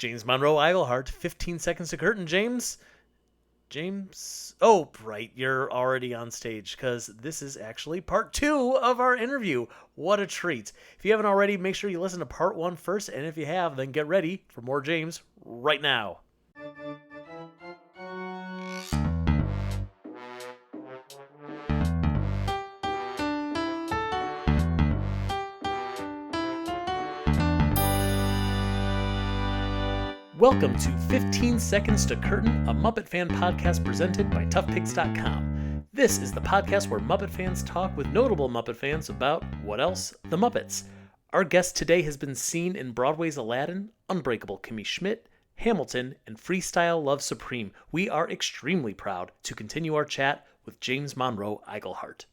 James Monroe Iglehart, 15 seconds to curtain. James. Oh, right. You're already on stage because this is actually part 2 of our interview. What a treat. If you haven't already, make sure you listen to part 1 first. And if you have, then get ready for more James right now. Welcome to 15 Seconds to Curtain, a Muppet fan podcast presented by ToughPigs.com. This is the podcast where Muppet fans talk with notable Muppet fans about, what else? The Muppets. Our guest today has been seen in Broadway's Aladdin, Unbreakable Kimmy Schmidt, Hamilton, and Freestyle Love Supreme. We are extremely proud to continue our chat with James Monroe Iglehart.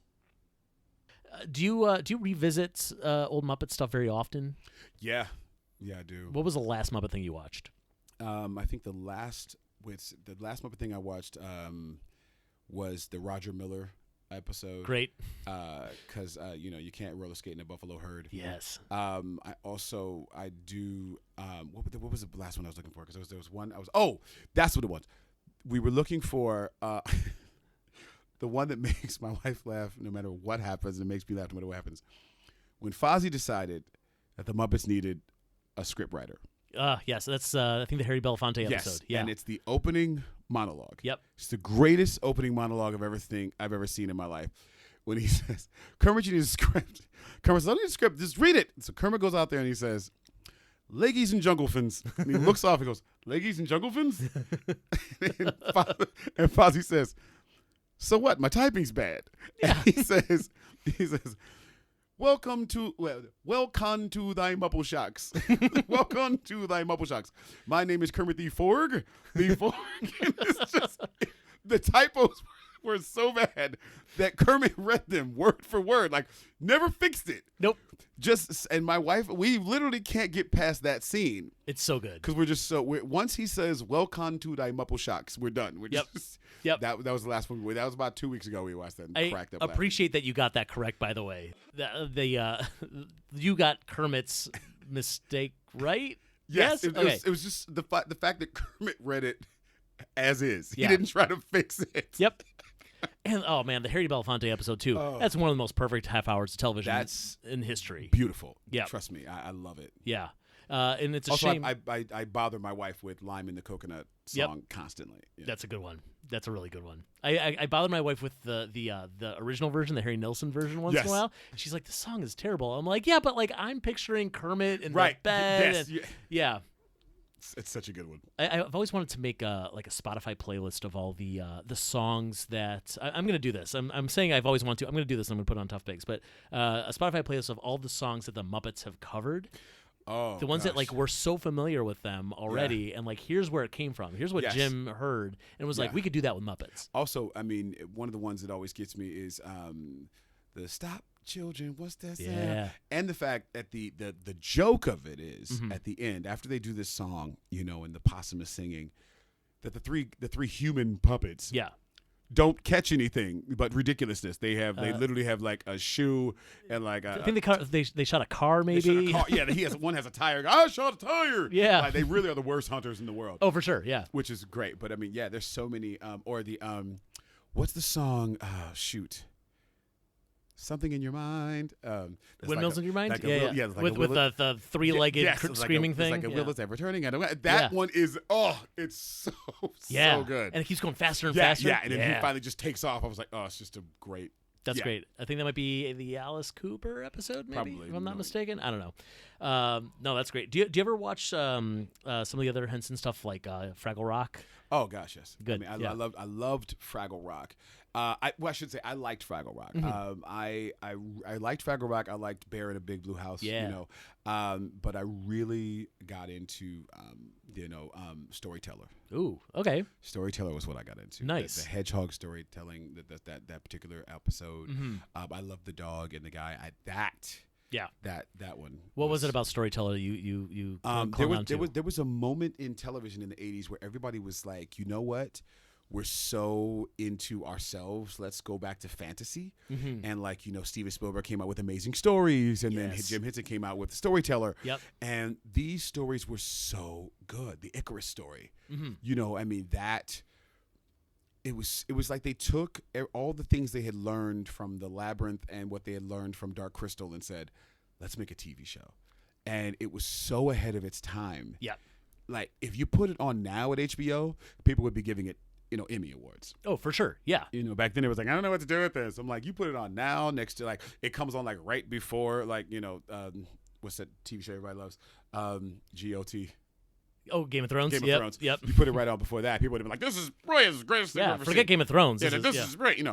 Do you revisit old Muppet stuff very often? Yeah, I do. What was the last Muppet thing you watched? I think the last Muppet thing I watched was the Roger Miller episode. Great, because you can't roller skate in a buffalo herd. Yes. I do. What was the last one I was looking for? Because there was one. That's what it was. We were looking for the one that makes my wife laugh no matter what happens. And it makes me laugh no matter what happens. When Fozzie decided that the Muppets needed a scriptwriter. Yes, that's I think the Harry Belafonte episode. Yes, yeah, and it's the opening monologue. Yep, it's the greatest opening monologue I've ever seen in my life. When he says, "Kermit, you need a script." Kermit says, "I don't need a script. Just read it." So Kermit goes out there and he says, "Leggies and junglefins." And he looks off and goes, "Leggies and junglefins." and Fozzie says, "So what? My typing's bad." Yeah. And he says. Welcome to thy Muppet Shocks. Welcome to thy Muppet Shocks. My name is Kermit the Forg. The Forg. And it's just the typos were so bad that Kermit read them word for word, like never fixed it. Nope. And my wife, we literally can't get past that scene. It's so good because we're just once he says "Welcome to thy Muppet Shocks," we're done. We're just. Yep. That was the last one. That was about 2 weeks ago. We watched that and cracked up. I appreciate that you got that correct. By the way, you got Kermit's mistake right. Yes. It was just the fact that Kermit read it as is. Yeah. He didn't try to fix it. Yep. And oh man, the Harry Belafonte episode too. That's one of the most perfect half hours of television in history. Beautiful. Yeah. Trust me, I love it. Yeah. And it's a also, shame. I bother my wife with "Lime in the Coconut" song constantly. Yeah. That's a good one. That's a really good one. I bother my wife with the original version, the Harry Nilsson version, once in a while. She's like, "The song is terrible." I'm like, "Yeah, but like I'm picturing Kermit in the bed." Yes. And, yeah. It's such a good one. I've always wanted to make a Spotify playlist of all the songs that I'm going to do this. I'm saying I've always wanted to. I'm going to do this. And I'm going to put it on Tough Pigs, but a Spotify playlist of all the songs that the Muppets have covered. Oh, the ones that like we're so familiar with them already, and like here's where it came from. Here's what Jim heard, and was like, we could do that with Muppets. Also, I mean, one of the ones that always gets me is the "Stop Children, What's That Sound?" Yeah. And the fact that the joke of it is at the end, after they do this song, and the possum is singing, that the three human puppets don't catch anything but ridiculousness. They literally have like a shoe and like I think they shot a car maybe. One has a tire. I shot a tire. Yeah, like, they really are the worst hunters in the world. Oh, for sure. Yeah, which is great. But I mean, there's so many. What's the song? Shoot. Something in your mind. Windmills in your mind. Like with the three-legged screaming thing. It's like a wheel that's ever turning. That one is it's so good. And it keeps going faster and faster. Yeah, and then he finally just takes off. I was like, it's just a great. That's great. I think that might be the Alice Cooper episode, maybe, probably, if I'm not mistaken. I don't know. No, that's great. Do you ever watch some of the other Henson stuff like Fraggle Rock? Oh gosh, yes. Good. I mean, I loved Fraggle Rock. I should say I liked Fraggle Rock. Mm-hmm. I liked Fraggle Rock. I liked Bear in a Big Blue House. Yeah. But I really got into Storyteller. Ooh, okay. Storyteller was what I got into. Nice. The hedgehog storytelling. That particular episode. Mm-hmm. I love the dog and the guy. That one. What was it about Storyteller you there was a moment in television in the 80s where everybody was like, you know what? we're so into ourselves. Let's go back to fantasy. And like, Steven Spielberg came out with Amazing Stories, and then Jim Henson came out with The Storyteller. And these stories were so good. The Icarus story, that it was like they took all the things they had learned from The Labyrinth and what they had learned from Dark Crystal and said, let's make a TV show. And it was so ahead of its time. Like, if you put it on now at HBO, people would be giving it, Emmy Awards. Oh, for sure. Yeah. Back then it was like, I don't know what to do with this. I'm like, you put it on now next to, like, it comes on, like, right before, like, what's that TV show everybody loves? GOT. Oh, Game of Thrones. Game of Thrones. Yep. You put it right on before that, people would have been like, this is brilliant. This is the greatest thing I've ever forget seen. Game of Thrones. This is great.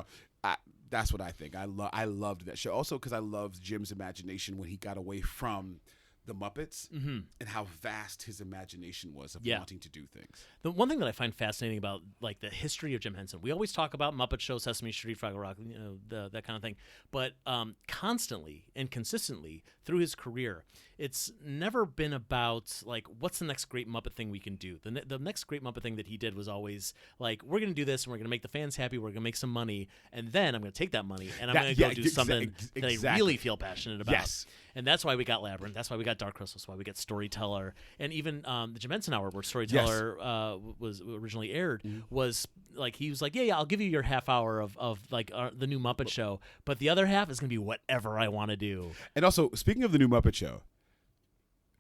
That's what I think. I loved that show. Also because I loved Jim's imagination when he got away from the Muppets and how vast his imagination was of wanting to do things. The one thing that I find fascinating about like the history of Jim Henson, we always talk about Muppet Show, Sesame Street, Fraggle Rock, that kind of thing. But constantly and consistently through his career, it's never been about like what's the next great Muppet thing we can do. The next great Muppet thing that he did was always like, we're going to do this and we're going to make the fans happy. We're going to make some money, and then I'm going to take that money and I'm going to go do something that I really feel passionate about. Yes. And that's why we got Labyrinth. That's why we got Dark Crystal. That's why we got Storyteller. And even the Jim Henson Hour, where Storyteller was originally aired, was like, he was like, yeah, I'll give you your half hour of like the new Muppet Show, but the other half is going to be whatever I want to do. And also, speaking of the new Muppet Show,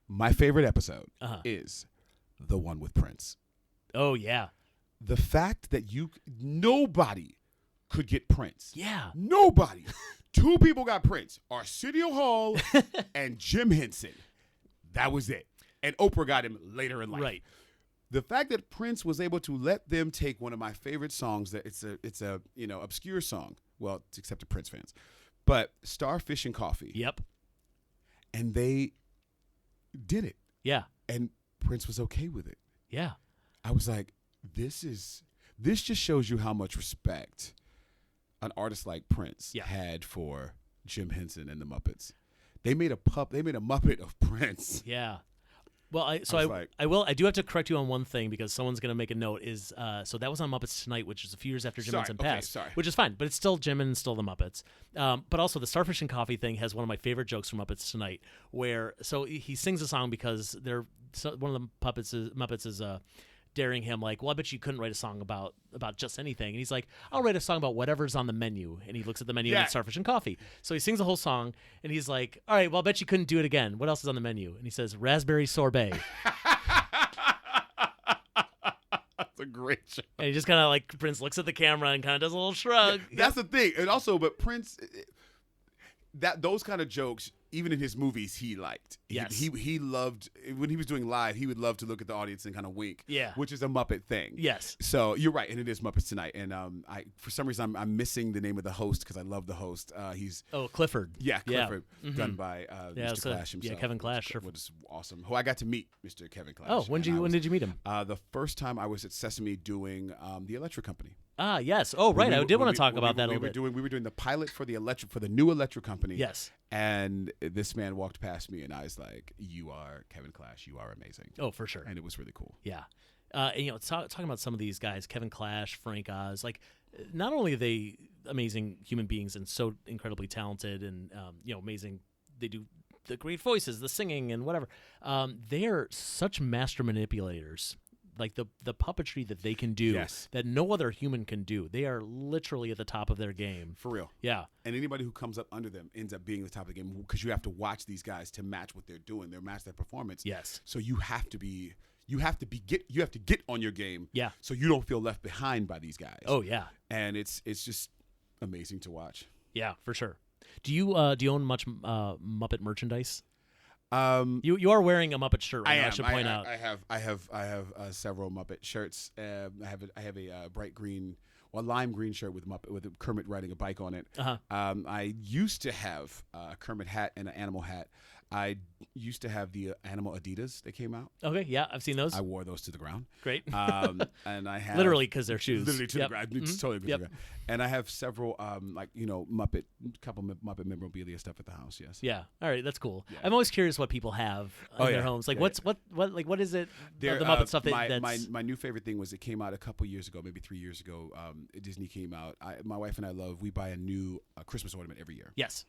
my favorite episode is the one with Prince. Oh, yeah. The fact that nobody could get Prince. Yeah. Nobody. 2 people got Prince. Arsenio Hall and Jim Henson. That was it. And Oprah got him later in life. Right. The fact that Prince was able to let them take one of my favorite songs, that it's a obscure song. Well, except to Prince fans. But Starfish and Coffee. Yep. And they did it. Yeah. And Prince was okay with it. Yeah. I was like, this just shows you how much respect an artist like Prince had for Jim Henson and the Muppets. They made a Muppet of Prince. Yeah. Well, I do have to correct you on one thing, because someone's going to make a note. So that was on Muppets Tonight, which is a few years after Jim Henson passed, which is fine, but it's still Jim and still the Muppets. But also the Starfish and Coffee thing has one of my favorite jokes from Muppets Tonight, where he sings a song because one of the Muppets is daring him, like, well, I bet you couldn't write a song about just anything. And he's like, I'll write a song about whatever's on the menu. And he looks at the menu and it's Starfish and Coffee. So he sings the whole song, and he's like, all right, well, I bet you couldn't do it again. What else is on the menu? And he says, raspberry sorbet. That's a great joke. And he just kind of like, Prince looks at the camera and kind of does a little shrug. Yeah, that's the thing. And also, but Prince, those kind of jokes, even in his movies, he liked. Yes. He loved, when he was doing live, he would love to look at the audience and kind of wink. Yeah. Which is a Muppet thing. Yes. So you're right, and it is Muppets Tonight. And for some reason, I'm missing the name of the host, because I love the host. He's Clifford. Yeah, Clifford, done by Mr. Clash himself. Yeah, Kevin Clash. Which is awesome. Who I got to meet, Mr. Kevin Clash. Oh, when did you meet him? The first time I was at Sesame doing the Electric Company. Ah, yes. Oh, right. I did want to talk about that a little bit. We were doing the pilot for the new Electric Company. Yes. And this man walked past me, and I was like, "You are Kevin Clash. You are amazing." Oh, for sure. And it was really cool. Yeah. And talking about some of these guys, Kevin Clash, Frank Oz, like, not only are they amazing human beings and so incredibly talented and amazing, they do the great voices, the singing, and whatever. They are such master manipulators. Like the puppetry that they can do that no other human can do. They are literally at the top of their game. For real. Yeah. And anybody who comes up under them ends up being at the top of the game, because you have to watch these guys to match what they're doing. They match their performance. Yes. So you have to get on your game. Yeah. So you don't feel left behind by these guys. Oh yeah. And it's just amazing to watch. Yeah, for sure. Do you own much Muppet merchandise? You are wearing a Muppet shirt right now, I should point out. I have several Muppet shirts. I have a bright green, lime green shirt with Kermit riding a bike on it. Uh-huh. I used to have a Kermit hat and an animal hat. I used to have the animal Adidas that came out. Okay, yeah, I've seen those. I wore those to the ground. Great. And I have literally because they're shoes. Literally to Yep. the ground. It's totally to the ground. And I have several, Muppet memorabilia stuff at the house. Yes. Yeah. All right, that's cool. Yeah. I'm always curious what people have in their homes. Like, what is it? The Muppet stuff that's my new favorite thing was it came out a couple years ago, maybe 3 years ago. Disney came out. My wife and I we buy a new Christmas ornament every year. Yes.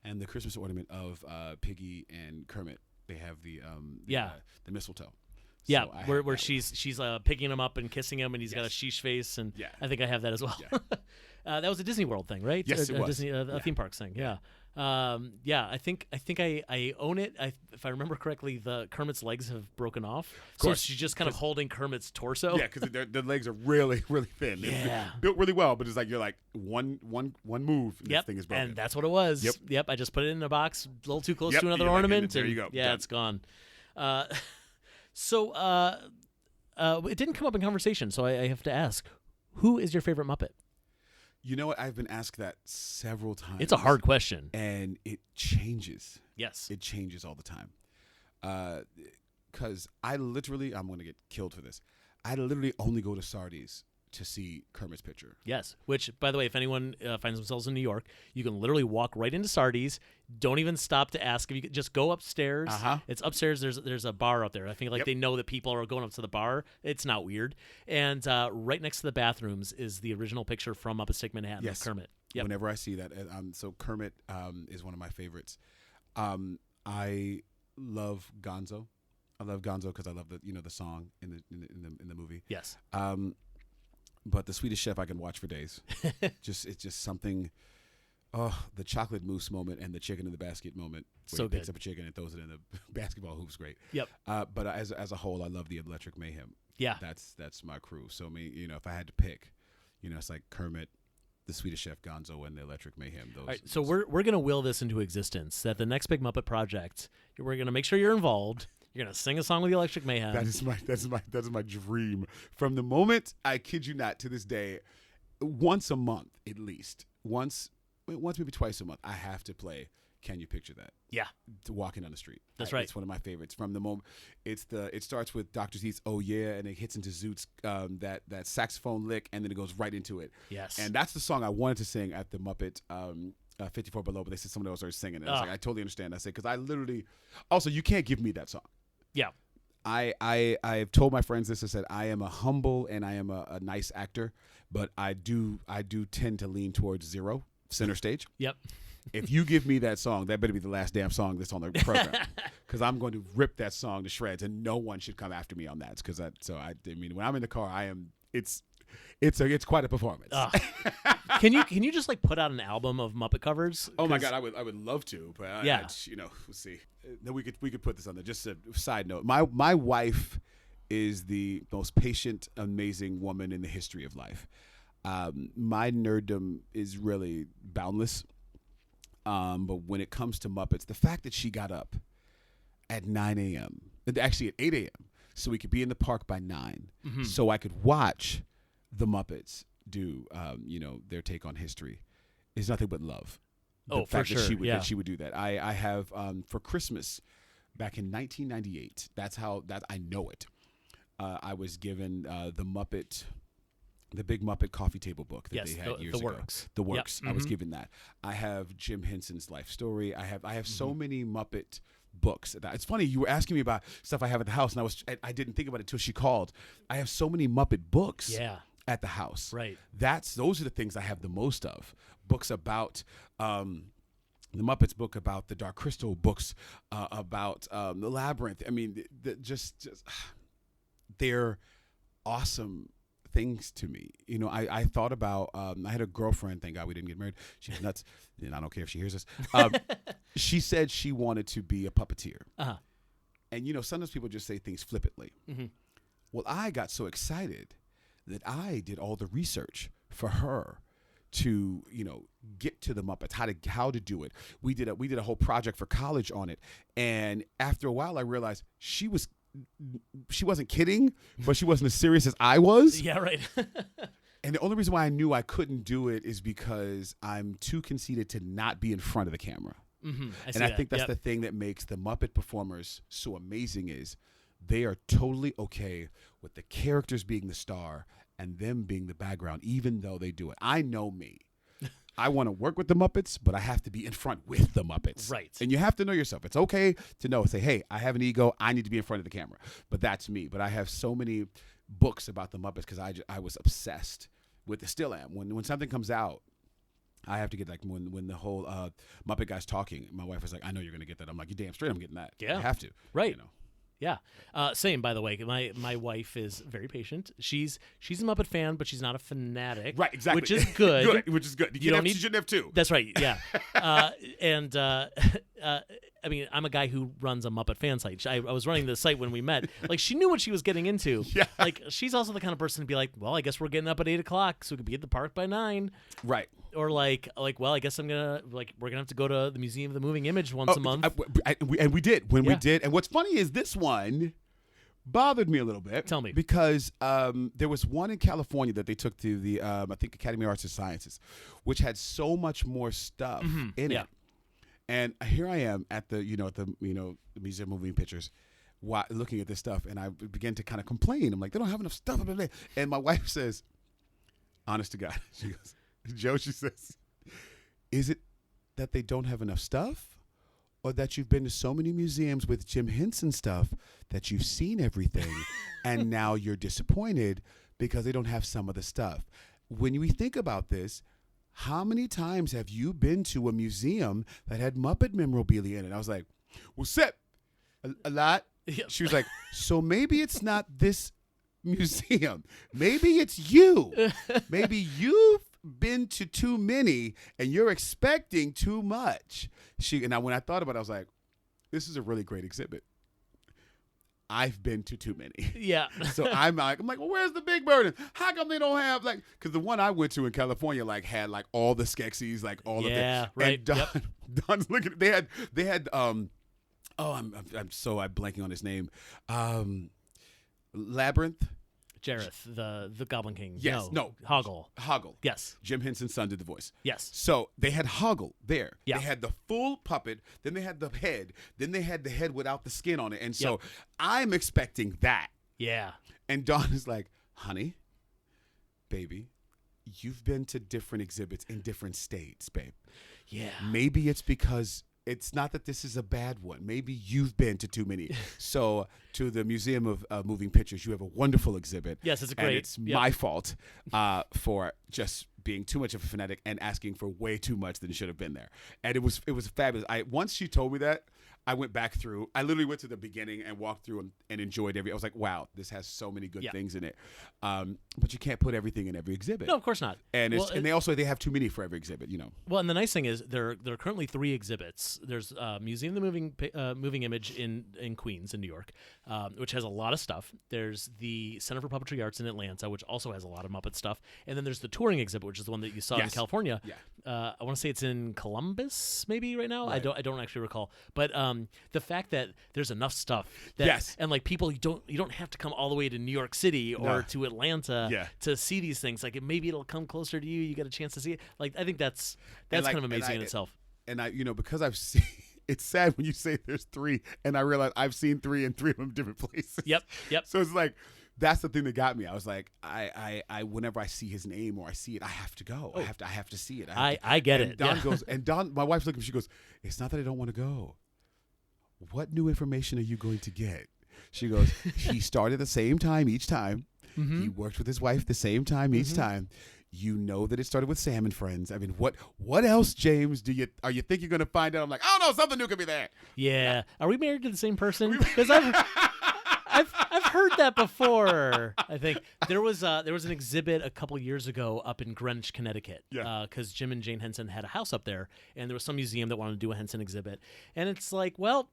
And the Christmas ornament of Piggy and Kermit, they have the mistletoe. Yeah, so where she's picking him up and kissing him, and he's got a sheesh face, and I think I have that as well. Yeah. That was a Disney World thing, right? Yes, it was. Disney, a theme parks thing. Yeah. I think I own it. If I remember correctly, the Kermit's legs have broken off, so she's just kind of holding Kermit's torso. Yeah, because the legs are really, really thin. Yeah, they're built really well, but it's like you're like one move, and this thing is broken. And that's what it was. Yep. I just put it in a box, a little too close to another ornament. There you go. Yeah, done. It's gone. So it didn't come up in conversation, so I have to ask, who is your favorite Muppet? You know what? I've been asked that several times. It's a hard question. And it changes. Yes. It changes all the time. Because I'm going to get killed for this. I literally only go to Sardi's to see Kermit's picture. Yes. Which, by the way, if anyone finds themselves in New York, you can literally walk right into Sardi's. Don't even stop to ask. If you could just go upstairs. It's upstairs. There's a bar out there. I think they know that people are going up to the bar. It's not weird. And right next to the bathrooms is the original picture from Upstate Manhattan of Kermit. Yep. Whenever I see that, so Kermit is one of my favorites. I love Gonzo. I love Gonzo because I love the song in the movie. Yes. But the Swedish Chef I can watch for days. It's just something. Oh, the chocolate mousse moment and the chicken in the basket moment. Where So he picks good. up a chicken and throws it in the basketball hoop's great. Yep. But as a whole, I love the Electric Mayhem. Yeah. That's my crew. So if I had to pick, it's like Kermit, the Swedish Chef, Gonzo, and the Electric Mayhem. All right, so we're gonna will this into existence. That the next big Muppet project, we're gonna make sure you're involved. You're gonna sing a song with the Electric Mayhem. That is my dream. From the moment, I kid you not, to this day, once a month at least, once maybe twice a month, I have to play Can You Picture That? Yeah. To Walking on the Street. That's right. It's one of my favorites. From the moment, it starts with Dr. Zeet's Oh Yeah, and it hits into Zoot's that saxophone lick, and then it goes right into it. Yes. And that's the song I wanted to sing at the Muppet 54 Below, but they said someone else started singing it. I was like, I totally understand. I said, because I literally, also, you can't give me that song. Yeah. I've told my friends this. I said I am a humble and I am a nice actor, but I do tend to lean towards zero, center stage. Yep. If you give me that song, that better be the last damn song that's on the program, because I'm going to rip that song to shreds, and no one should come after me on that. Because when I'm in the car, it's quite a performance. Can you just put out an album of Muppet covers? Oh my God, I would love to, but we'll see. Then we could put this on there. Just a side note, my wife is the most patient, amazing woman in the history of life. My nerddom is really boundless. But when it comes to Muppets, the fact that she got up at 9 a.m., actually at 8 a.m., so we could be in the park by 9, so I could watch the Muppets do, their take on history, is nothing but love. The fact for that sure. that she would do that. I have, for Christmas back in 1998, I know it. I was given the Big Muppet coffee table book that they had years ago. The Works. Yep. I was given that. I have Jim Henson's life story. I have so many Muppet books. It's funny, you were asking me about stuff I have at the house, and I didn't think about it until she called. I have so many Muppet books at the house. Right. Those are the things I have the most of. Books about the Muppets, book about the Dark Crystal, books about the Labyrinth. I mean, just they're awesome things to me. I thought about, I had a girlfriend, thank God we didn't get married. She's nuts, and I don't care if she hears this. She said she wanted to be a puppeteer. And sometimes people just say things flippantly. Well, I got so excited that I did all the research for her to get to the Muppets, how to do it. We did a whole project for college on it, and after a while I realized she wasn't kidding, but she wasn't as serious as I was. Yeah, right. And the only reason why I knew I couldn't do it is because I'm too conceited to not be in front of the camera. And I think that's the thing that makes the Muppet performers so amazing is they are totally okay with the characters being the star and them being the background, even though they do it. I know me. I want to work with the Muppets, but I have to be in front with the Muppets. Right. And you have to know yourself. It's okay to say, hey, I have an ego. I need to be in front of the camera. But that's me. But I have so many books about the Muppets because I was obsessed with the still am. When something comes out, I have to get, like, when the whole Muppet guy's talking, my wife was like, I know you're going to get that. I'm like, you damn straight I'm getting that. Yeah. I have to. Right. You know. Yeah. Same, by the way. My wife is very patient. She's a Muppet fan, but she's not a fanatic. Right, exactly. Which is good. Which is good. You don't need, she shouldn't have two. That's right, yeah. I mean, I'm a guy who runs a Muppet fan site. I was running the site when we met. Like, she knew what she was getting into. Yeah. Like, she's also the kind of person to be like, well, I guess we're getting up at 8 o'clock, so we could be at the park by 9. Right. Or like, well, I guess we're gonna have to go to the Museum of the Moving Image once a month. And we did we did. And what's funny is this one bothered me a little bit. Tell me. Because there was one in California that they took to the I think Academy of Arts and Sciences, which had so much more stuff in it. And here I am at the Museum of Moving Pictures, looking at this stuff, and I began to kind of complain. I'm like, they don't have enough stuff. And my wife says, honest to God, she goes, Joe, she says, is it that they don't have enough stuff, or that you've been to so many museums with Jim Henson stuff that you've seen everything and now you're disappointed because they don't have some of the stuff? When we think about this, how many times have you been to a museum that had Muppet memorabilia in it? I was like, well, Sep, a lot. Yep. She was like, so maybe it's not this museum. Maybe it's you. Maybe you've been to too many and you're expecting too much. When I thought about it, I was like, this is a really great exhibit. I've been to too many. Yeah. So I'm like, well, where's the big bird? How come they don't have, like, because the one I went to in California, like, had like all the Skeksis, like all of them. Yeah, right. And Don's looking. They had I'm blanking on his name. Labyrinth. Jareth, the Goblin King. Yes. No. Hoggle. Yes. Jim Henson's son did the voice. Yes. So they had Hoggle there. Yeah. They had the full puppet. Then they had the head. Then they had the head without the skin on it. And so I'm expecting that. Yeah. And Dawn is like, honey, baby, you've been to different exhibits in different states, babe. Yeah. Maybe it's because it's not that this is a bad one. Maybe you've been to too many. So to the Museum of Moving Pictures, you have a wonderful exhibit. Yes, it's great. And it's my fault for just being too much of a fanatic and asking for way too much than should have been there. And it was fabulous. Once she told me that, I went back through. I literally went to the beginning and walked through and enjoyed I was like, wow, this has so many good things in it. But you can't put everything in every exhibit. No, of course not. And they have too many for every exhibit, you know. Well, and the nice thing is there are currently 3 exhibits. There's Museum of the Moving Image in Queens in New York, which has a lot of stuff. There's the Center for Puppetry Arts in Atlanta, which also has a lot of Muppet stuff. And then there's the touring exhibit, which is the one that you saw in California. Yeah. I want to say it's in Columbus, maybe right now. Right. I don't actually recall. But the fact that there's enough stuff that and like people, you don't have to come all the way to New York City or to Atlanta to see these things. Like maybe it'll come closer to you. You get a chance to see it. Like I think that's kind of amazing in itself. And I, because I've seen. It's sad when you say there's 3, and I realize I've seen 3 and 3 of them different places. Yep. So it's like that's the thing that got me. I was like, I whenever I see his name or I see it, I have to go. I have to see it. I get it. Don goes, and Don, my wife's looking. She goes, it's not that I don't want to go. What new information are you going to get? She goes, he started the same time each time. Mm-hmm. He worked with his wife the same time each time. You know that it started with Sam and Friends. I mean, what else, James? Are you think you're going to find out? I'm like, oh no, something new could be there. Yeah. Are we married to the same person? Because I've heard that before. I think there was an exhibit a couple years ago up in Greenwich, Connecticut. Yeah. Because Jim and Jane Henson had a house up there, and there was some museum that wanted to do a Henson exhibit, and it's like, well,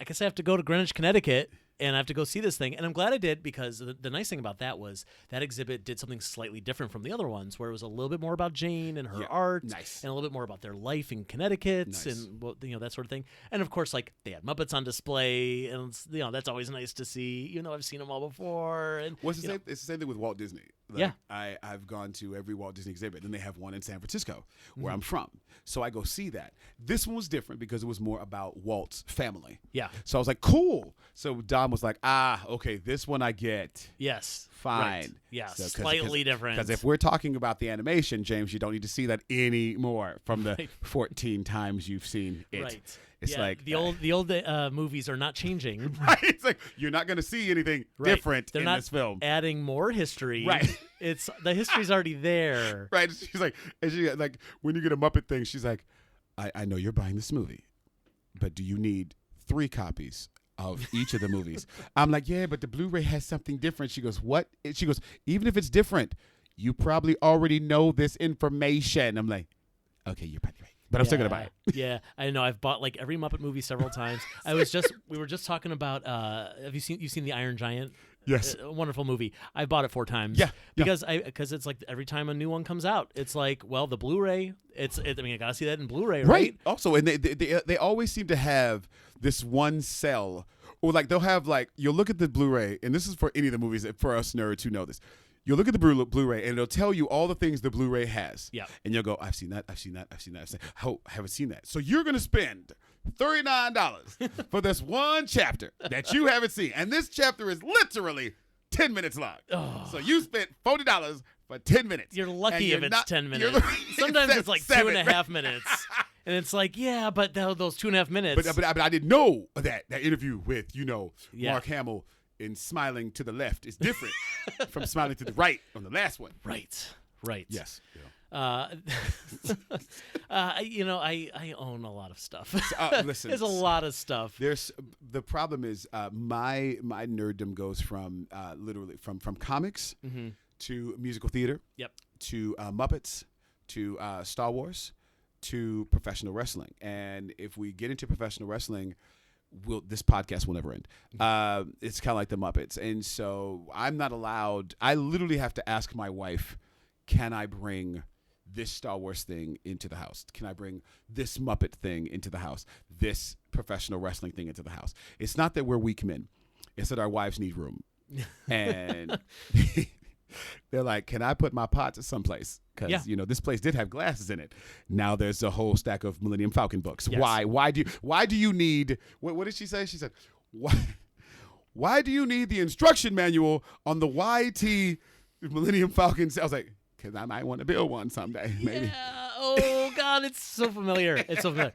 I guess I have to go to Greenwich, Connecticut and I have to go see this thing. And I'm glad I did, because the nice thing about that was that exhibit did something slightly different from the other ones, where it was a little bit more about Jane and her art, and a little bit more about their life in Connecticut, and that sort of thing. And of course, like, they had Muppets on display, and that's always nice to see. I've seen them all before. And it's the same thing with Walt Disney. Like, I've gone to every Walt Disney exhibit, and they have one in San Francisco, where I'm from. So I go see that. This one was different because it was more about Walt's family. Yeah. So I was like, cool. So Dom was like, okay, this one I get. Yes. Fine. Right. Yeah, so, slightly different. Because if we're talking about the animation, James, you don't need to see that anymore from the 14 times you've seen it. Right. It's like the old movies are not changing. Right. It's like you're not going to see anything different in this film. Adding more history. Right. It's the history's already there. Right. She's like, when you get a Muppet thing, she's like, I know you're buying this movie, but do you need 3 copies of each of the movies? I'm like, yeah, but the Blu-ray has something different. She goes, what? She goes, even if it's different, you probably already know this information. I'm like, okay, you're probably right. But I'm still gonna buy it. Yeah, I know. I've bought like every Muppet movie several times. We were just talking about. Have you've seen The Iron Giant? Yes, a wonderful movie. I bought it 4 times. Yeah, because it's like every time a new one comes out, it's like, well, the Blu-ray. I gotta see that in Blu-ray, right? Also, and they always seem to have this one cell, or like they'll have like, you'll look at the Blu-ray, and this is for any of the movies for us nerds who know this. You'll look at the Blu-ray, and it'll tell you all the things the Blu-ray has. Yeah. And you'll go, I've seen that. I haven't seen that. So you're going to spend $39 for this one chapter that you haven't seen. And this chapter is literally 10 minutes long. Oh. So you spent $40 for 10 minutes. You're lucky if it's 10 minutes. Sometimes it's like 2.5 minutes. And it's like, yeah, but those 2.5 minutes. But I didn't know that interview with, Mark Hamill in Smiling to the Left is different from Smiling to the Right on the last one. Right. Yes. I own a lot of stuff. Listen, there's a lot of stuff. The problem is my nerddom goes from literally from comics to musical theater, to Muppets, to Star Wars, to professional wrestling. And if we get into professional wrestling, this podcast will never end. It's kind of like the Muppets. And so I'm not allowed. I literally have to ask my wife, can I bring this Star Wars thing into the house? Can I bring this Muppet thing into the house? This professional wrestling thing into the house? It's not that we're weak men. It's that our wives need room. And they're like, can I put my pots someplace? Because this place did have glasses in it. Now there's a whole stack of Millennium Falcon books. Yes. Why do you need? What did she say? She said, why do you need the instruction manual on the YT Millennium Falcons? I was like, because I might want to build one someday. Maybe. Yeah. Oh God, it's so familiar. It's so familiar.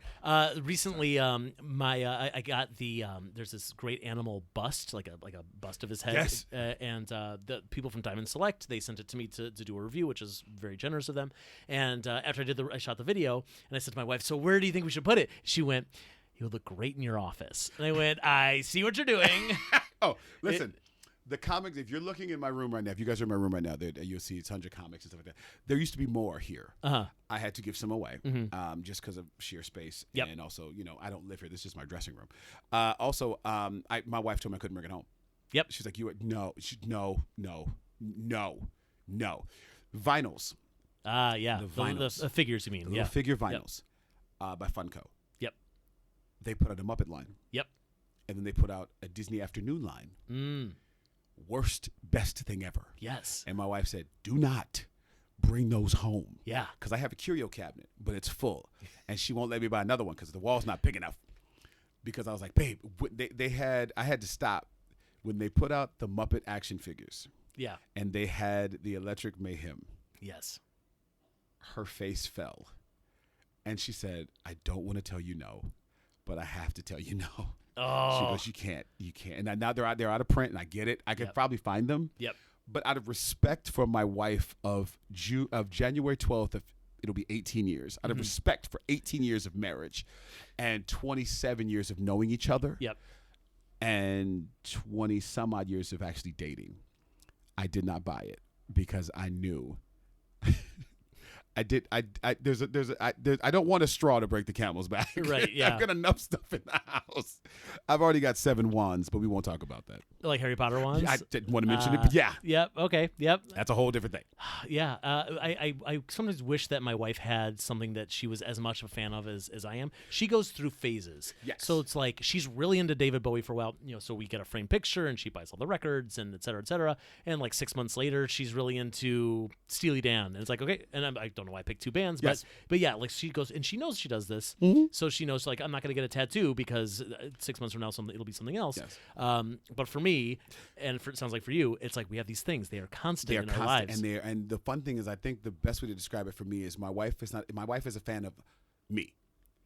Recently, I got there's this great animal bust, like a bust of his head. Yes. And the people from Diamond Select, they sent it to me to do a review, which is very generous of them. And after I shot the video, and I said to my wife, "So where do you think we should put it?" She went, "You would look great in your office." And I went, "I see what you're doing." Oh, listen. The comics, if you're looking in my room right now, if you guys are in my room right now, you'll see it's 100 comics and stuff like that. There used to be more here. Uh-huh. I had to give some away just because of sheer space. Yep. And also, I don't live here. This is my dressing room. Also, my wife told me I couldn't bring it home. Yep. She's like, no. Vinyls. Yeah. The figures, you mean. The little figure vinyls by Funko. Yep. They put out a Muppet line. Yep. And then they put out a Disney Afternoon line. Worst, best thing ever. Yes. And my wife said, do not bring those home. Yeah. Because I have a curio cabinet, but it's full. And she won't let me buy another one because the wall's not big enough. Because I was like, babe, I had to stop when they put out the Muppet action figures. Yeah. And they had the Electric Mayhem. Yes. Her face fell. And she said, I don't want to tell you no, but I have to tell you no. Oh. She goes, you can't. And now they're out of print, and I get it. I could probably find them. Yep. But out of respect for my wife of January 12th, it'll be 18 years. Out of respect for 18 years of marriage and 27 years of knowing each other. Yep. And 20 some odd years of actually dating, I did not buy it because I knew I don't want a straw to break the camel's back. Right, yeah. I've got enough stuff in the house. I've already got 7 wands, but we won't talk about that. Like Harry Potter wands? I didn't want to mention it, but yeah. Yep, okay, yep. That's a whole different thing. Yeah, I sometimes wish that my wife had something that she was as much of a fan of as I am. She goes through phases. Yes. So it's like she's really into David Bowie for a while, so we get a framed picture and she buys all the records and et cetera, et cetera. And like 6 months later, she's really into Steely Dan. And it's like, okay, and I don't know why I picked 2 bands, Yes. but yeah, like she goes, and she knows she does this. So she knows, like, I'm not going to get a tattoo because 6 months from now, it'll be something else. Yes. But for me, and it sounds like for you, it's like we have these things. They are constant in our lives. And the fun thing is, I think the best way to describe it for me is my wife is a fan of me.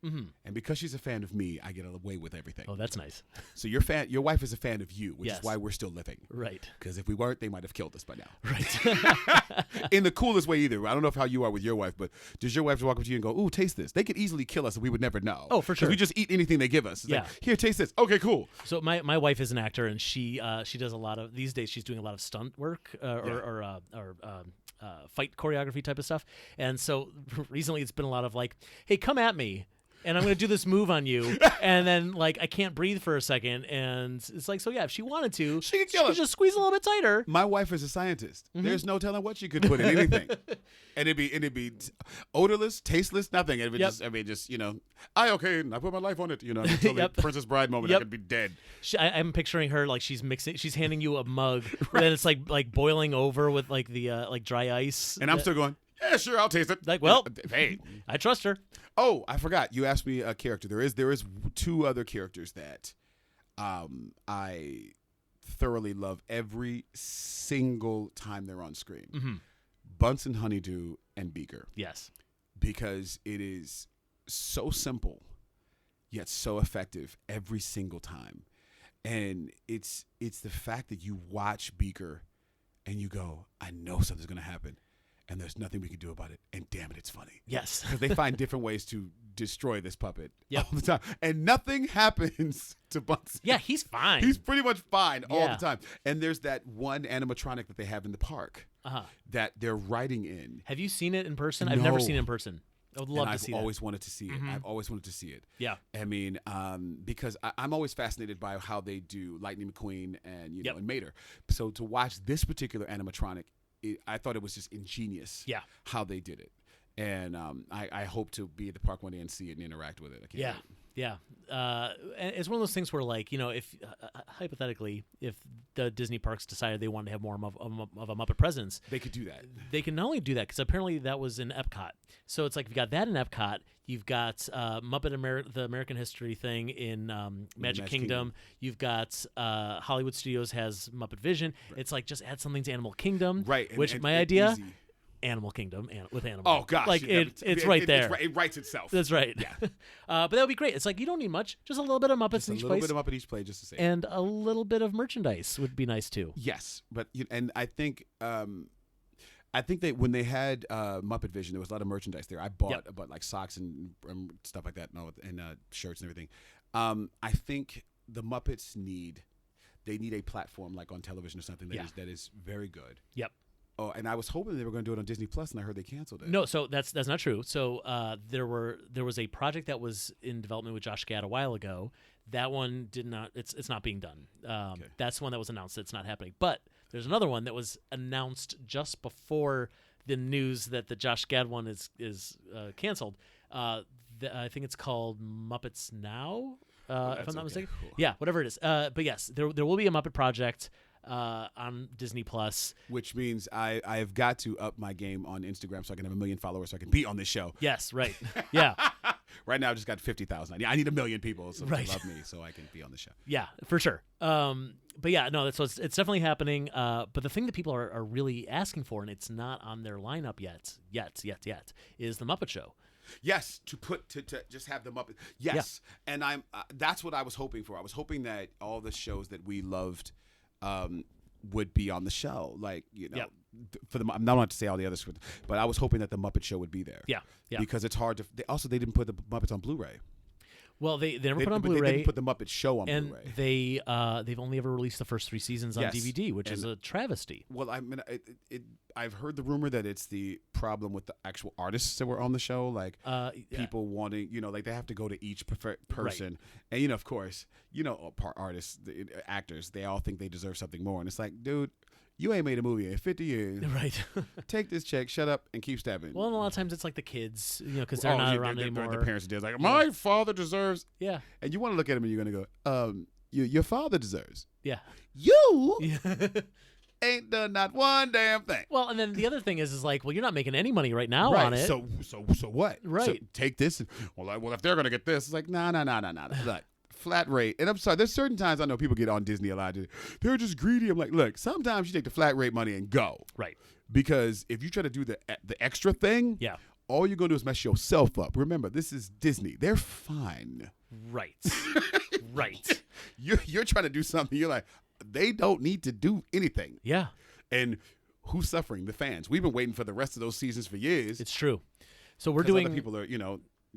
Mm-hmm. And because she's a fan of me, I get away with everything. Oh, that's nice. So your wife is a fan of you, which Yes. is why we're still living. Right. Because if we weren't, they might have killed us by now. Right. In the coolest way either. I don't know how you are with your wife, but does your wife walk up to you and go, "Ooh, taste this"? They could easily kill us and we would never know. Oh, for sure. Because we just eat anything they give us. It's Yeah. like, here, taste this. Okay, cool. So my wife is an actor, and she does a lot of, these days she's doing a lot of stunt work or fight choreography type of stuff. And so recently it's been a lot of like, hey, come at me. And I'm going to do this move on you. And then, like, I can't breathe for a second. And it's like, so yeah, if she wanted to, She could kill us. just squeeze a little bit tighter. My wife is a scientist. Mm-hmm. There's no telling what she could put in anything. And it'd be odorless, tasteless, nothing. And Yep. I put my life on it. Totally Yep. Princess Bride moment. Yep. I could be dead. I'm picturing her like she's handing you a mug, and then it's like boiling over with like the like dry ice. And I'm still going, yeah, sure, I'll taste it. Like, well, hey. I trust her. Oh, I forgot. You asked me a character. There is 2 other characters that I thoroughly love every single time they're on screen. Mm-hmm. Bunsen Honeydew and Beaker. Yes. Because it is so simple, yet so effective every single time. And it's the fact that you watch Beaker and you go, I know something's going to happen. And there's nothing we can do about it. And damn it, it's funny. Yes. Because they find different ways to destroy this puppet Yep. all the time. And nothing happens to Bunsen. Yeah, he's fine. He's pretty much fine all Yeah. the time. And there's that one animatronic that they have in the park that they're riding in. Have you seen it in person? I've never No. seen it in person. I would love and to see I've that. always wanted to see it. Mhm. I've always wanted to see it. Yeah. I mean, because I'm always fascinated by how they do Lightning McQueen and Yep. and Mater. So to watch this particular animatronic, I thought it was just ingenious. Yeah. How they did it, and I hope to be at the park one day and see it and interact with it. I can't Yeah. wait. Yeah. And it's one of those things where, like, if hypothetically, if the Disney parks decided they wanted to have more of a Muppet presence, They could do that. they can not only do that, because apparently that was in Epcot. So it's like you've got that in Epcot. You've got the American History thing in Magic Kingdom. You've got Hollywood Studios has Muppet Vision. Right. It's like just add something to Animal Kingdom. Right. Which my idea. Easy. Animal Kingdom with animals. Oh gosh, like it's right there. It writes itself. That's right. Yeah, but that would be great. It's like you don't need much, just a little bit of Muppets in each place, a little bit of Muppet each play, just to say, and a little bit of merchandise would be nice too. Yes, but and I think that when they had Muppet Vision, there was a lot of merchandise there. I bought like socks and stuff like that, and shirts and everything. I think the Muppets need a platform like on television or something that is very good. Yep. Oh, and I was hoping they were going to do it on Disney Plus, and I heard they canceled it. No, so that's not true. So there was a project that was in development with Josh Gad a while ago. That one did not. It's not being done. Okay. That's the one that was announced. It's not happening. But there's another one that was announced just before the news that the Josh Gad one is canceled. I think it's called Muppets Now, if I'm not mistaken. Cool. Yeah, whatever it is. But yes, there will be a Muppet project on Disney Plus, which means I have got to up my game on Instagram so I can have 1 million followers so I can be on this show. Yes, right. Yeah. Right now I've just got 50,000. I need 1 million people to love me so I can be on the show. Yeah, for sure. But yeah, no, it's definitely happening. But the thing that people are really asking for, and it's not on their lineup yet, is the Muppet Show. Yes, to just have the Muppet. Yes, yeah. And that's what I was hoping for. I was hoping that all the shows that we loved would be on the show, like for the. I'm not going to say all the other scripts, but I was hoping that the Muppet Show would be there. Yeah. Because it's hard to. They didn't put the Muppets on Blu-ray. Well, they never put on but Blu-ray. They didn't put the Muppet Show on and Blu-ray. they've only ever released the first 3 seasons on DVD, which is a travesty. Well, I mean, I've heard the rumor that it's the problem with the actual artists that were on the show, like people wanting, like they have to go to each person, and of course, artists, actors, they all think they deserve something more, and it's like, dude, you ain't made a movie in 50 years. Right. Take this check, shut up, and keep stabbing. Well, and a lot of times it's like the kids, because they're not around anymore. Their parents are like, my father deserves. Yeah. And you want to look at him and you're going to go, your father deserves. Yeah. You ain't done not one damn thing. Well, and then the other thing is like, well, you're not making any money right now on it. So what? Right. So take this. And, well, if they're going to get this, it's like, no. Look. Flat rate. And I'm sorry, there's certain times I know people get on Disney a lot. They're just greedy. I'm like, look, sometimes you take the flat rate money and go. Right. Because if you try to do the extra thing, all you're going to do is mess yourself up. Remember, this is Disney. They're fine. Right. Right. You're trying to do something. You're like, they don't need to do anything. Yeah. And who's suffering? The fans. We've been waiting for the rest of those seasons for years. It's true. So we're doing. Other people are,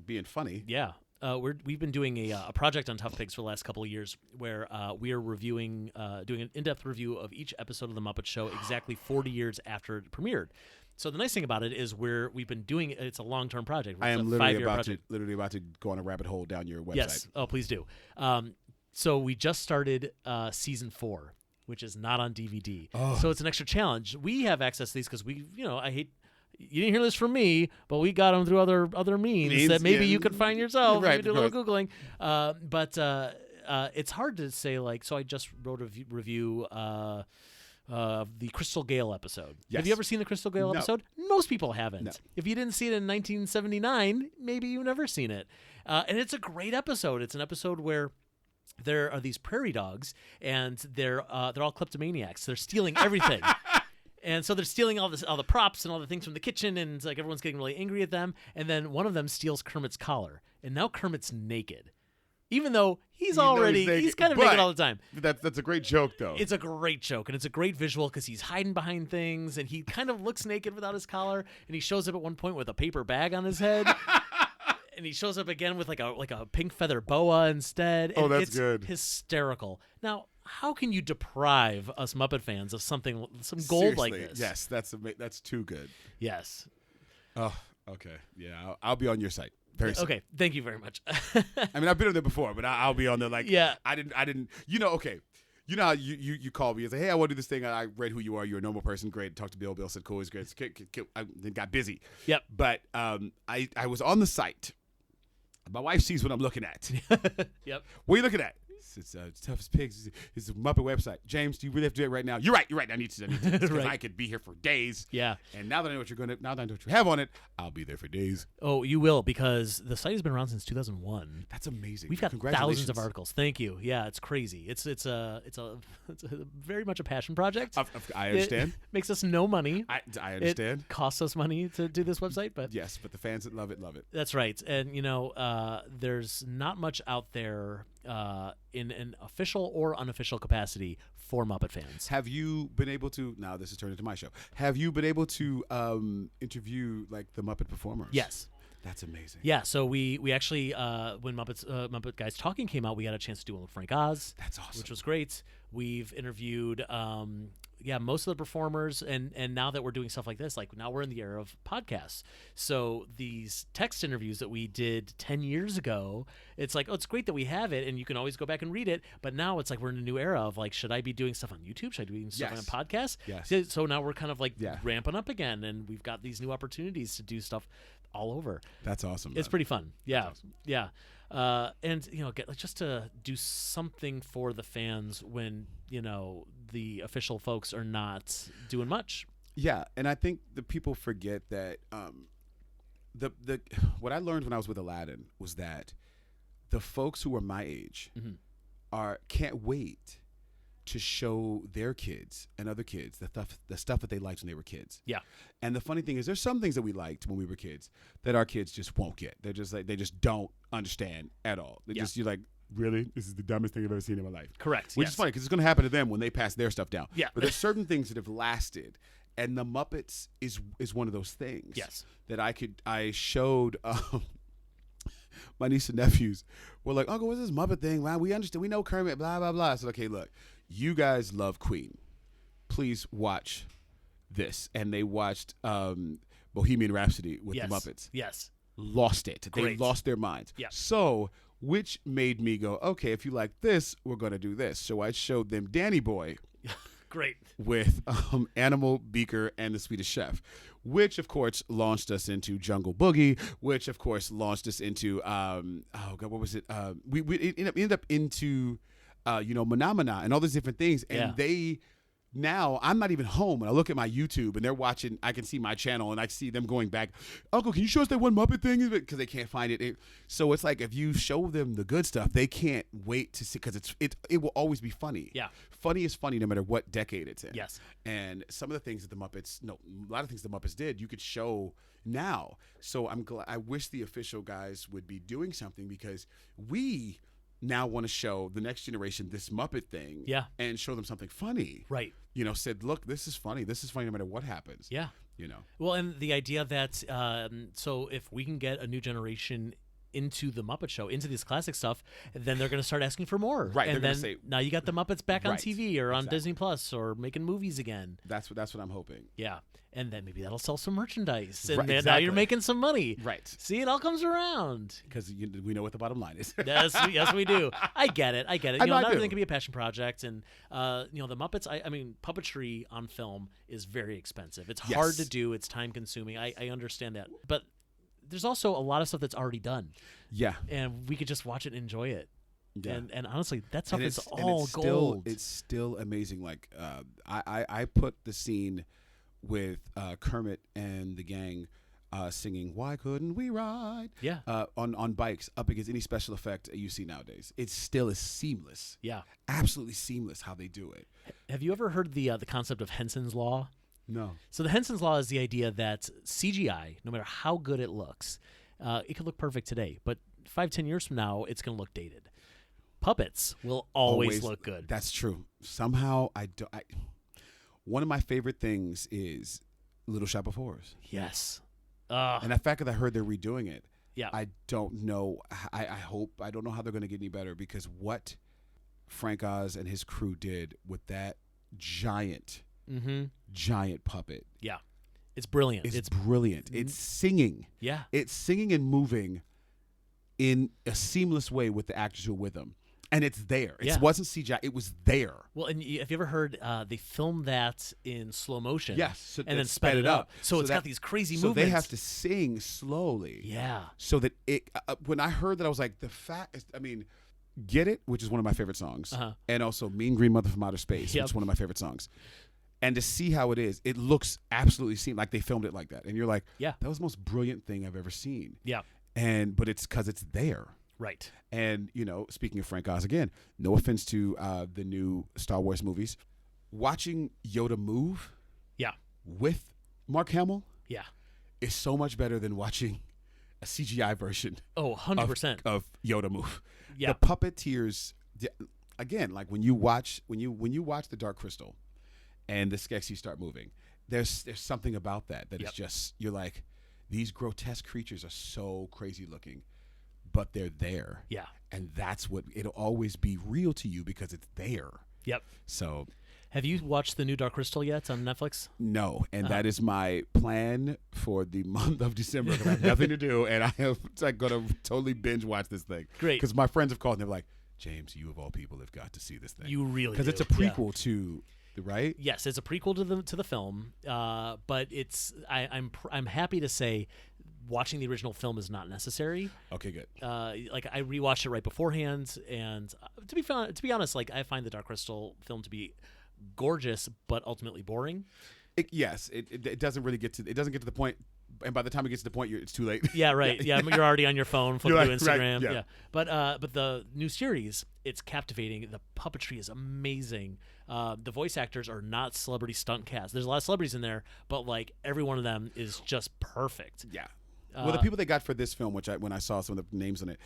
being funny. Yeah. We've been doing a project on Tough Pigs for the last couple of years where we are doing an in-depth review of each episode of The Muppet Show exactly 40 years after it premiered. So the nice thing about it is we've been doing it's a long-term project. I am literally about to go on a rabbit hole down your website. Yes. Oh, please do. So we just started season 4, which is not on DVD. Oh. So it's an extra challenge. We have access to these because you didn't hear this from me, but we got them through other means that maybe you could find yourself. Right, do a little Googling. But it's hard to say, like, so I just wrote a review of the Crystal Gale episode. Yes. Have you ever seen the Crystal Gale episode? Most people haven't. No. If you didn't see it in 1979, maybe you've never seen it. And it's a great episode. It's an episode where there are these prairie dogs, and they're all kleptomaniacs. They're stealing everything. And so they're stealing all the props and all the things from the kitchen, and it's like everyone's getting really angry at them. And then one of them steals Kermit's collar, and now Kermit's naked, even though he's kind of naked all the time. That's a great joke, though. It's a great joke, and it's a great visual because he's hiding behind things, and he kind of looks naked without his collar, and he shows up at one point with a paper bag on his head. And he shows up again with like a pink feather boa instead. And that's good. Hysterical. Now, how can you deprive us Muppet fans of some gold Seriously, like this? Yes, that's too good. Yes. Oh, okay. Yeah, I'll be on your site very soon. Okay, thank you very much. I mean, I've been on there before, but I'll be on there. Like, yeah. I didn't. Okay. You know how you called me and say, hey, I want to do this thing. I read who you are. You're a normal person. Great. Talked to Bill. Bill said, cool. He's great. I then got busy. Yep. But I was on the site. My wife sees what I'm looking at. Yep. What are you looking at? It's Toughest Pigs. It's a Muppet website. James, do you really have to do it right now? You're right. I need to. Because right. I could be here for days. Yeah. And now that I know now that I know what you have on it, I'll be there for days. Oh, you will, because the site has been around since 2001. That's amazing. We've got thousands of articles. Thank you. Yeah, it's crazy. It's a very much a passion project. I understand. It makes us no money. I understand. It costs us money to do this website, but yes, but the fans that love it. That's right. And there's not much out there in an official or unofficial capacity for Muppet fans. Have you been able to? Now this has turned into my show. Have you been able to interview like the Muppet performers? Yes. That's amazing. Yeah, so we actually when Muppet Guys Talking came out, we got a chance to do one with Frank Oz. That's awesome. Which was great. We've interviewed most of the performers, and now that we're doing stuff like this, like now we're in the era of podcasts. So these text interviews that we did 10 years ago, it's like, oh, it's great that we have it, and you can always go back and read it. But now it's like we're in a new era of like, should I be doing stuff on YouTube? Should I be doing stuff on a podcast? Yes. So now we're kind of like ramping up again, and we've got these new opportunities to do stuff all over. That's awesome. It's pretty fun. Yeah. Awesome. Yeah. And just to do something for the fans when the official folks are not doing much. Yeah, and I think the people forget that the what I learned when I was with Aladdin was that the folks who are my age can't wait to show their kids and other kids the stuff that they liked when they were kids. Yeah. And the funny thing is, there's some things that we liked when we were kids that our kids just won't get. They're just like, they just don't understand at all. You're like, really? This is the dumbest thing I've ever seen in my life. Correct. Which is funny because it's going to happen to them when they pass their stuff down. Yeah. But there's certain things that have lasted, and the Muppets is one of those things. Yes. That I showed. my niece and nephews were like, Uncle, what's this Muppet thing? Wow, we understand. We know Kermit, blah, blah, blah. I said, okay, look, you guys love Queen. Please watch this. And they watched Bohemian Rhapsody with the Muppets. Yes. Lost it. Great. They lost their minds. Yeah. So, which made me go, okay, if you like this, we're going to do this. So I showed them Danny Boy. Great. With Animal, Beaker, and the Swedish Chef, which, of course, launched us into Jungle Boogie, which, of course, launched us into, what was it? We ended up into, Manamana and all these different things. And they... Now, I'm not even home, and I look at my YouTube, and they're watching. I can see my channel, and I see them going back. Uncle, can you show us that one Muppet thing? Because they can't find it. So it's like if you show them the good stuff, they can't wait to see, because it will always be funny. Yeah. Funny is funny no matter what decade it's in. Yes. And some of the things that a lot of things the Muppets did, you could show now. So I'm glad. I wish the official guys would be doing something, because we now want to show the next generation this Muppet thing, and show them something funny. Right. Said, look, this is funny. This is funny no matter what happens. Yeah. Well, and the idea that so if we can get a new generation into the Muppet Show, into this classic stuff, then they're going to start asking for more. Right. And then say, now you got the Muppets back on TV or on Disney Plus or making movies again. That's what I'm hoping. Yeah. And then maybe that'll sell some merchandise. And Right, now you're making some money. Right. See, it all comes around. Because we know what the bottom line is. Yes, we do. I get it. Not everything can be a passion project. And, the Muppets, I mean, puppetry on film is very expensive. It's hard to do. It's time consuming. I understand that. But there's also a lot of stuff that's already done. Yeah. And we could just watch it and enjoy it. Yeah. And honestly, that stuff is all gold. It's still amazing. Like, I put the scene with Kermit and the gang singing "Why Couldn't We Ride?" on bikes up against any special effect you see nowadays. It still is seamless. Yeah, absolutely seamless how they do it. Have you ever heard the concept of Henson's Law? No. So the Henson's Law is the idea that CGI, no matter how good it looks, it could look perfect today, but 5-10 years from now, it's going to look dated. Puppets will always look good. That's true. Somehow one of my favorite things is Little Shop of Horrors. Yes. And the fact that I heard they're redoing it, yeah. I don't know. I don't know how they're going to get any better, because what Frank Oz and his crew did with that giant puppet. Yeah. It's brilliant. It's brilliant. It's singing. Yeah. It's singing and moving in a seamless way with the actors who are with them. And it's there. It wasn't CGI. It was there. Well, and have you ever heard they filmed that in slow motion? Yes. So and then sped it up. So it's got these crazy movements. So they have to sing slowly. Yeah. So that it, when I heard that, I was like, Get It, which is one of my favorite songs. And also Mean Green Mother from Outer Space, which is one of my favorite songs. And to see how it is, it looks absolutely like they filmed it like that. And you're like, that was the most brilliant thing I've ever seen. Yeah. But it's because it's there. Right. And, speaking of Frank Oz, again, no offense to the new Star Wars movies, watching Yoda move with Mark Hamill is so much better than watching a CGI version 100% of Yoda move. Yeah. The puppeteers, again, like when you watch The Dark Crystal and the Skeksis start moving, there's something about that is just, you're like, these grotesque creatures are so crazy looking, but they're there. Yeah. And that's what, it'll always be real to you because it's there. Yep. So. Have you watched the new Dark Crystal yet on Netflix? No. And that is my plan for the month of December, because I have nothing to do. And I am going to totally binge watch this thing. Great. Because my friends have called and they're like, James, you of all people have got to see this thing. You really do. Because it's a prequel to, right? Yes, it's a prequel to the film. But it's I'm happy to say, watching the original film is not necessary. Okay, good. Like I rewatched it right beforehand, and to be honest, like I find the Dark Crystal film to be gorgeous, but ultimately boring. It doesn't really get to the point, and by the time it gets to the point, it's too late. Yeah, right. Yeah, you're already on your phone, flipping through Instagram. Right, yeah. But the new series, it's captivating. The puppetry is amazing. The voice actors are not celebrity stunt cast. There's a lot of celebrities in there, but like every one of them is just perfect. Yeah. Well, the people they got for this film, when I saw some of the names on it,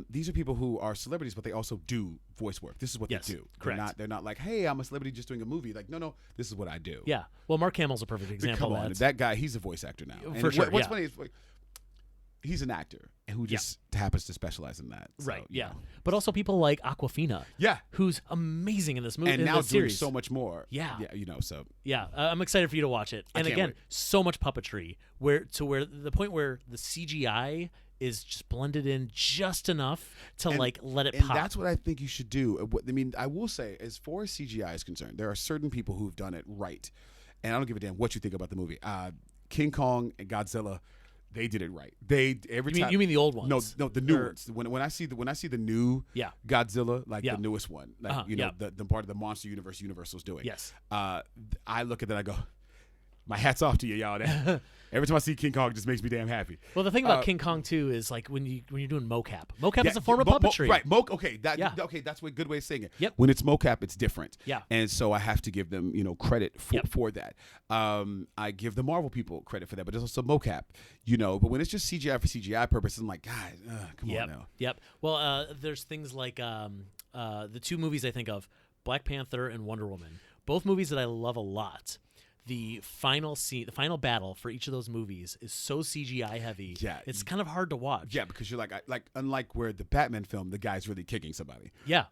these are people who are celebrities, but they also do voice work. This is what they do. Correct. They're not like, hey, I'm a celebrity just doing a movie. Like, no, this is what I do. Yeah. Well, Mark Hamill's a perfect example. Come on, that guy, he's a voice actor now. For sure. What's funny is, like, he's an actor and who just happens to specialize in that. So, Right. you Yeah. know. But also people like Aquafina. Yeah. Who's amazing in this movie. And in now this doing series. so much more. Yeah. Yeah. You know. So Yeah, I'm excited for you to watch it. And can't again, wait. so much puppetry, where the point where the CGI is just blended in just enough to like let it and pop. that's what I think you should do. I mean, I will say, as far as CGI is concerned, there are certain people who've done it right, and I don't give a damn what you think about the movie. King Kong and Godzilla, they did it right. They every time. You mean the old ones? No, the new ones. When I see the new Godzilla, like the newest one, like the part of the monster universe Universal's doing. Yes. I look at that, I go, my hat's off to you, y'all. Every time I see King Kong, it just makes me damn happy. Well, the thing about King Kong too is like when you're doing mocap. Mocap is a form of puppetry. Right. Okay. That's a good way of saying it. Yep. When it's mocap, it's different. Yeah. And so I have to give them, credit for that. I give the Marvel people credit for that, but it's also mocap, But when it's just CGI for CGI purposes, I'm like, guys, come on now. Yep. Well, there's things like the two movies I think of, Black Panther and Wonder Woman, both movies that I love a lot. The final scene, the final battle for each of those movies is so CGI heavy. Yeah, it's kind of hard to watch. Yeah, because you're like unlike where the Batman film, the guy's really kicking somebody. Yeah,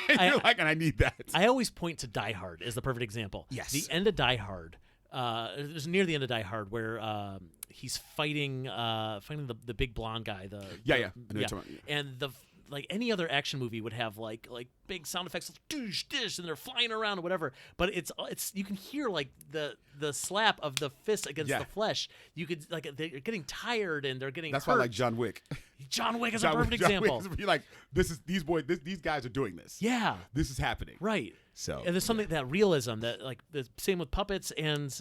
and I need that. I always point to Die Hard as the perfect example. Yes, the end of Die Hard. It was near the end of Die Hard where he's fighting the big blonde guy. And like any other action movie would have like big sound effects, doosh, dish, and they're flying around or whatever. But it's you can hear like the slap of the fist against the flesh. You could they're getting tired and they're getting. That's hurt. why I like John Wick. John Wick is a perfect example. You're like, these guys are doing this. Yeah, this is happening. Right. So and there's something that realism that like the same with puppets and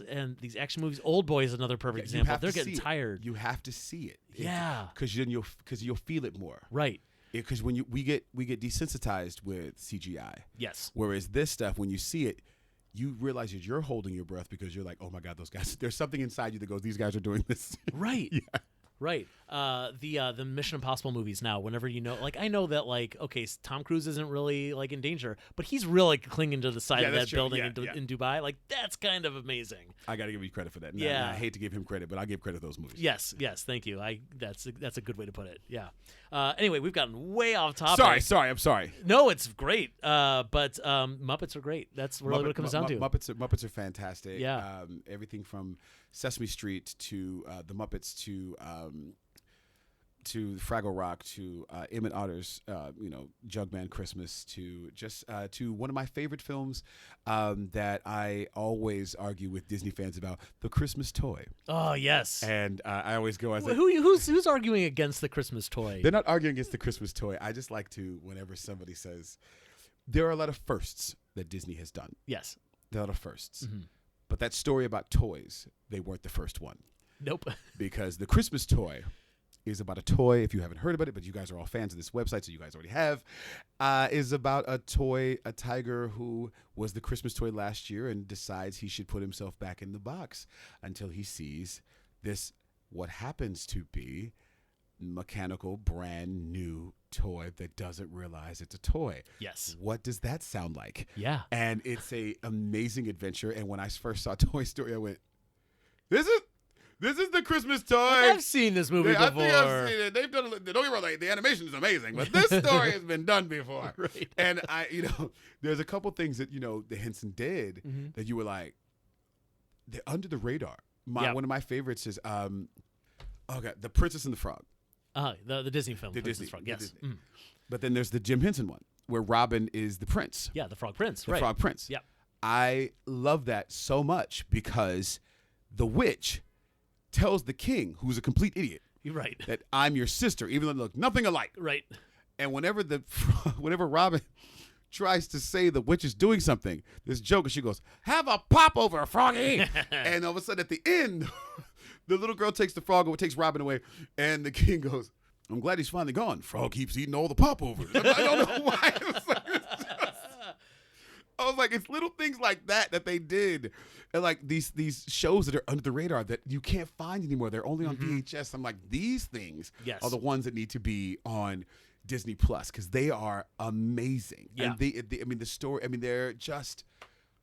these action movies. Old Boy is another perfect example. They're getting tired. You have to see it. Yeah, because you'll feel it more. Right. Because when we get desensitized with CGI. Yes. Whereas this stuff, when you see it, you realize that you're holding your breath because you're like, oh my God, those guys. There's something inside you that goes, these guys are doing this. Right. Yeah. Right. The Mission Impossible movies now, whenever I know that okay, Tom Cruise isn't really in danger, but he's really clinging to the side of that building in Dubai. Like that's kind of amazing. I got to give you credit for that. Yeah. I hate to give him credit, but I give credit to those movies. Yes. Thank you. That's a good way to put it. Yeah. Anyway, we've gotten way off topic. I'm sorry. No, it's great. But Muppets are great. That's really what it comes down to. Muppets are fantastic. Yeah. Everything from Sesame Street to the Muppets to Fraggle Rock to Emmett Otter's Jugman Christmas to just to one of my favorite films that I always argue with Disney fans about, The Christmas Toy. Oh yes. And I always go as who's arguing against The Christmas Toy? They're not arguing against The Christmas Toy. I just like to, whenever somebody says, there are a lot of firsts that Disney has done. Yes. There are a lot of firsts. Mm-hmm. But that story about toys, they weren't the first one. Nope. Because The Christmas Toy is about a toy, if you haven't heard about it, but you guys are all fans of this website, so you guys already have, is about a tiger who was the Christmas toy last year and decides he should put himself back in the box until he sees this, what happens to be mechanical, brand new toy that doesn't realize it's a toy. Yes. What does that sound like? Yeah. And it's a amazing adventure. And when I first saw Toy Story, I went, This is the Christmas toy. I've seen this movie before. I think I've seen it. They've done. Don't get me wrong. The animation is amazing, but this story has been done before. Right. And there's a couple things that the Henson did that you were like, they're under the radar. One of my favorites is The Princess and the Frog. The Disney film. The Disney Frog. Yes. Disney. But then there's the Jim Henson one where Robin is the prince. Yeah, the Frog Prince. The Frog Prince. Yeah. I love that so much because the witch tells the king, who's a complete idiot, You're right, that I'm your sister, even though they look nothing alike. Right. And whenever Robin tries to say the witch is doing something, this joke, and she goes, "Have a pop over, Froggy." And all of a sudden at the end, the little girl takes the frog, takes Robin away, and the king goes, "I'm glad he's finally gone. Frog keeps eating all the popovers." I don't know why. I was like, it's little things like that they did. And like these shows that are under the radar that you can't find anymore. They're only on VHS. I'm like, these things are the ones that need to be on Disney Plus because they are amazing. Yeah. And the story, they're just,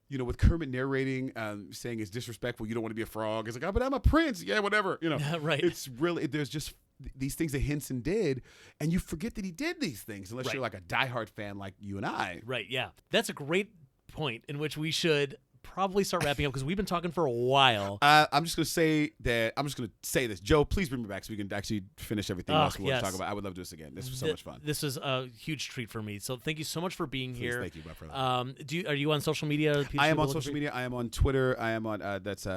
with Kermit narrating, saying it's disrespectful, you don't want to be a frog. It's like, but I'm a prince. Yeah, whatever. Right. It's really, there's just these things that Henson did, and you forget that he did these things unless you're like a diehard fan like you and I. Right, yeah. That's a great point in which we should probably start wrapping up because we've been talking for a while. I'm just going to say this. Joe, please bring me back so we can actually finish everything else we want to talk about. I would love to do this again. This was so much fun. This was a huge treat for me. So thank you so much for being here. Thank you, my friend. Are you on social media? I am on social media. I am on Twitter. I am on that's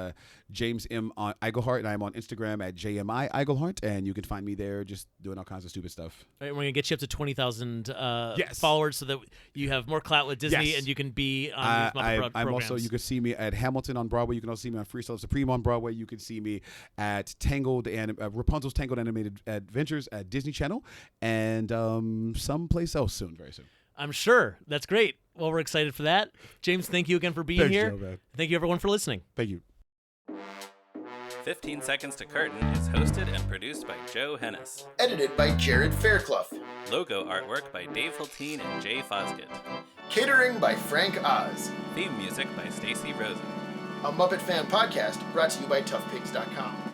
James M. Iglehart, and I am on Instagram at JMI Iglehart, and you can find me there just doing all kinds of stupid stuff. All right, we're gonna get you up to 20,000 followers so that you have more clout with Disney and you can be on these Muppet I'm programs. also, you can see me at Hamilton on Broadway. You can also see me on Freestyle Supreme on Broadway. You can see me at Rapunzel's Tangled Animated Adventures at Disney Channel, and someplace else soon, very soon. I'm sure. That's great. Well, we're excited for that. James, thank you again for being here. Joe, man. Thank you, everyone, for listening. Thank you. 15 Seconds to Curtain is hosted and produced by Joe Hennis. Edited by Jared Fairclough. Logo artwork by Dave Hulteen and Jay Fosgett. Catering by Frank Oz. Theme music by Stacy Rosen. A Muppet Fan podcast brought to you by toughpigs.com.